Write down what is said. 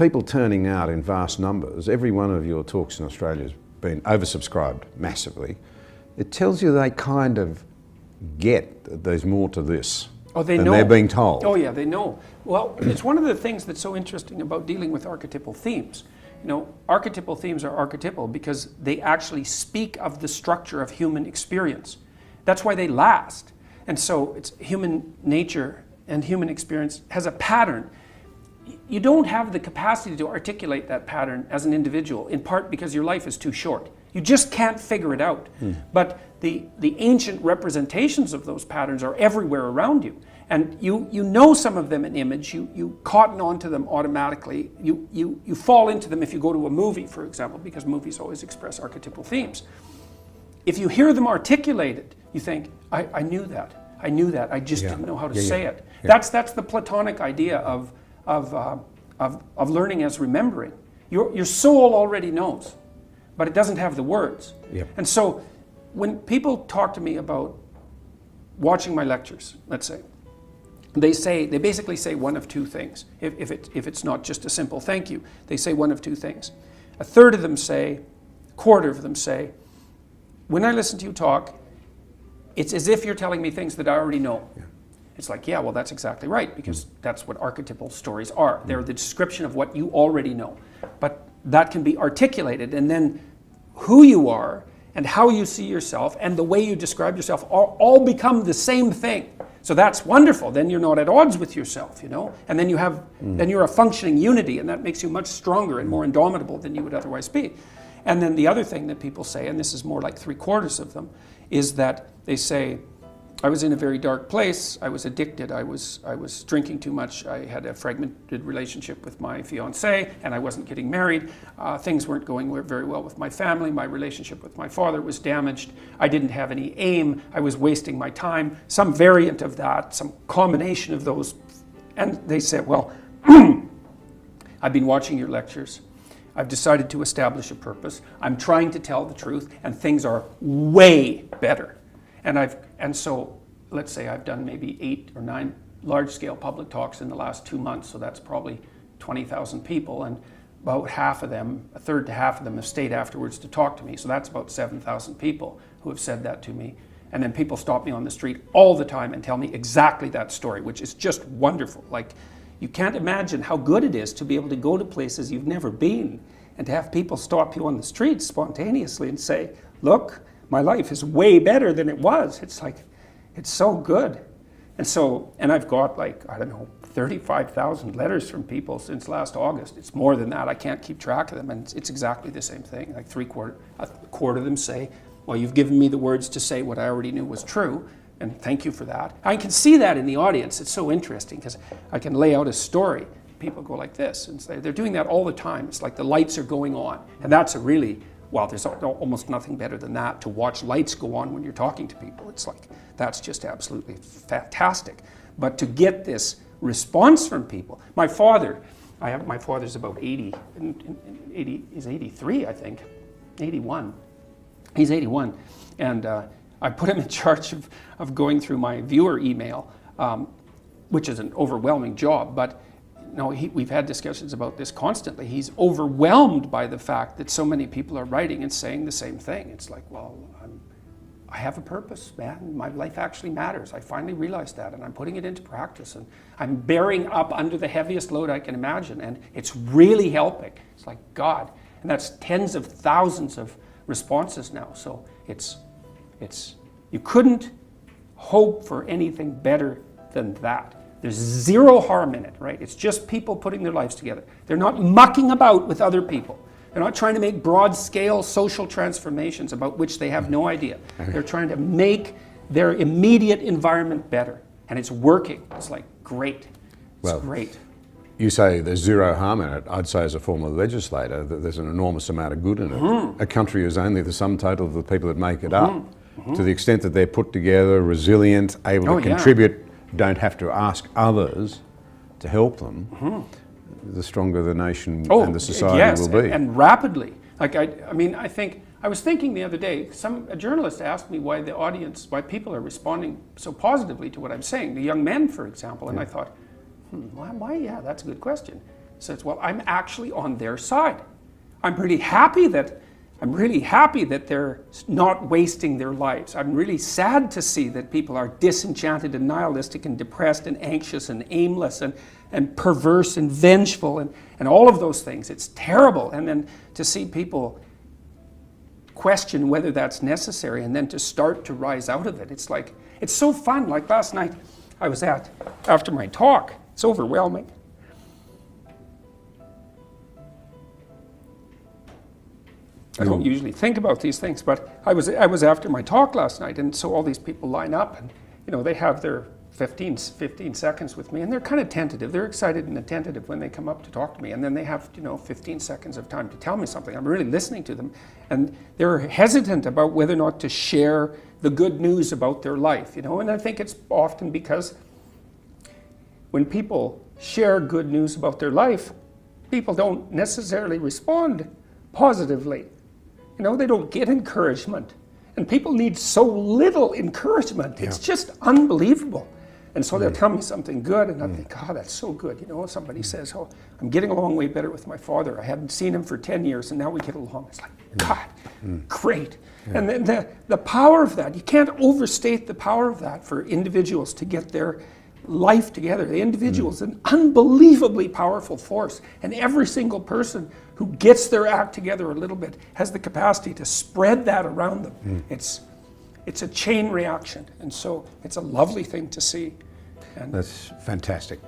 people turning out in vast numbers, every one of your talks in Australia has been oversubscribed massively. It tells you they kind of get that there's more to this. Oh, they than know. They're being told. Oh, yeah, they know. Well, it's one of the things that's so interesting about dealing with archetypal themes. You know, archetypal themes are archetypal because they actually speak of the structure of human experience. That's why they last. And so it's human nature and human experience has a pattern. You don't have the capacity to articulate that pattern as an individual, in part because your life is too short. You just can't figure it out. But the ancient representations of those patterns are everywhere around you. And you know some of them in image, you cotton onto them automatically. You fall into them if you go to a movie, for example, because movies always express archetypal themes. If you hear them articulated, you think, I knew that. I knew that. I just didn't know how to say it. That's the Platonic idea of learning as remembering. Your soul already knows, but it doesn't have the words. And so when people talk to me about watching my lectures, let's say, they basically say one of two things. If it's not just a simple thank you, they say one of two things. A third of them say, a quarter of them say, when I listen to you talk, it's as if you're telling me things that I already know. It's like, yeah, well, that's exactly right, because that's what archetypal stories are. They're the description of what you already know. But that can be articulated, and then who you are and how you see yourself and the way you describe yourself all become the same thing. So that's wonderful. Then you're not at odds with yourself, you know? And then then you're a functioning unity, and that makes you much stronger and more indomitable than you would otherwise be. And then the other thing that people say, and this is more like 3/4 of them, is that they say, I was in a very dark place, I was addicted, I was drinking too much, I had a fragmented relationship with my fiancée, and I wasn't getting married. Things weren't going very well with my family, my relationship with my father was damaged, I didn't have any aim, I was wasting my time, some variant of that, some combination of those. And they said, well, I've been watching your lectures, I've decided to establish a purpose, I'm trying to tell the truth, and things are way better. And so let's say I've done maybe 8 or 9 large-scale public talks in the last 2 months, so that's probably 20,000 people, and about half of them, a third to half of them, have stayed afterwards to talk to me. So that's about 7,000 people who have said that to me. And then people stop me on the street all the time and tell me exactly that story, which is just wonderful. Like, you can't imagine how good it is to be able to go to places you've never been and to have people stop you on the street spontaneously and say, look, my life is way better than it was. It's like, it's so good. And I've got like, I don't know, 35,000 letters from people since last August. It's more than that. I can't keep track of them. And it's exactly the same thing. Like a quarter of them say, well, you've given me the words to say what I already knew was true. And thank you for that. I can see that in the audience. It's so interesting because I can lay out a story. People go like this and say, they're doing that all the time. It's like the lights are going on. And that's a really, well, there's almost nothing better than that, to watch lights go on when you're talking to people. It's like, that's just absolutely fantastic. But to get this response from people, my father's about 80, he's 83, I think, 81. He's 81. And I put him in charge of going through my viewer email, which is an overwhelming job, but no, we've had discussions about this constantly. He's overwhelmed by the fact that so many people are writing and saying the same thing. It's like, well, I have a purpose, man. My life actually matters. I finally realized that, and I'm putting it into practice, and I'm bearing up under the heaviest load I can imagine, and it's really helping. It's like, God. And that's tens of thousands of responses now. So you couldn't hope for anything better than that. There's zero harm in it, right? It's just people putting their lives together. They're not mucking about with other people. They're not trying to make broad-scale social transformations about which they have no idea. They're trying to make their immediate environment better. And it's working. It's like, great. It's great. You say there's zero harm in it. I'd say as a former legislator that there's an enormous amount of good in it. A country is only the sum total of the people that make it up. To the extent that they're put together, resilient, able to contribute, don't have to ask others to help them, the stronger the nation and the society will be. And rapidly. Like, I think, I was thinking the other day, a journalist asked me why people are responding so positively to what I'm saying, the young men, for example, and I thought, why, yeah, that's a good question. says, well, I'm actually on their side. I'm really happy that they're not wasting their lives. I'm really sad to see that people are disenchanted and nihilistic and depressed and anxious and aimless and perverse and vengeful and all of those things. It's terrible. And then to see people question whether that's necessary and then to start to rise out of it. It's like, it's so fun. Like last night I was after my talk, it's overwhelming. I don't usually think about these things, but I was after my talk last night, and so all these people line up, and they have their 15 seconds with me, and they're kind of tentative. They're excited and attentive when they come up to talk to me, and then they have 15 seconds of time to tell me something. I'm really listening to them, and they're hesitant about whether or not to share the good news about their life, and I think it's often because when people share good news about their life, people don't necessarily respond positively. They don't get encouragement. And people need so little encouragement. It's just unbelievable. And so they'll tell me something good, and I think, oh, that's so good. Somebody says, oh, I'm getting along way better with my father. I hadn't seen him for 10 years, and now we get along. It's like, God, great. Yeah. And the power of that, you can't overstate the power of that for individuals to get their life together. The individual is an unbelievably powerful force, and every single person who gets their act together a little bit has the capacity to spread that around them. It's a chain reaction, and so it's a lovely thing to see. And that's fantastic.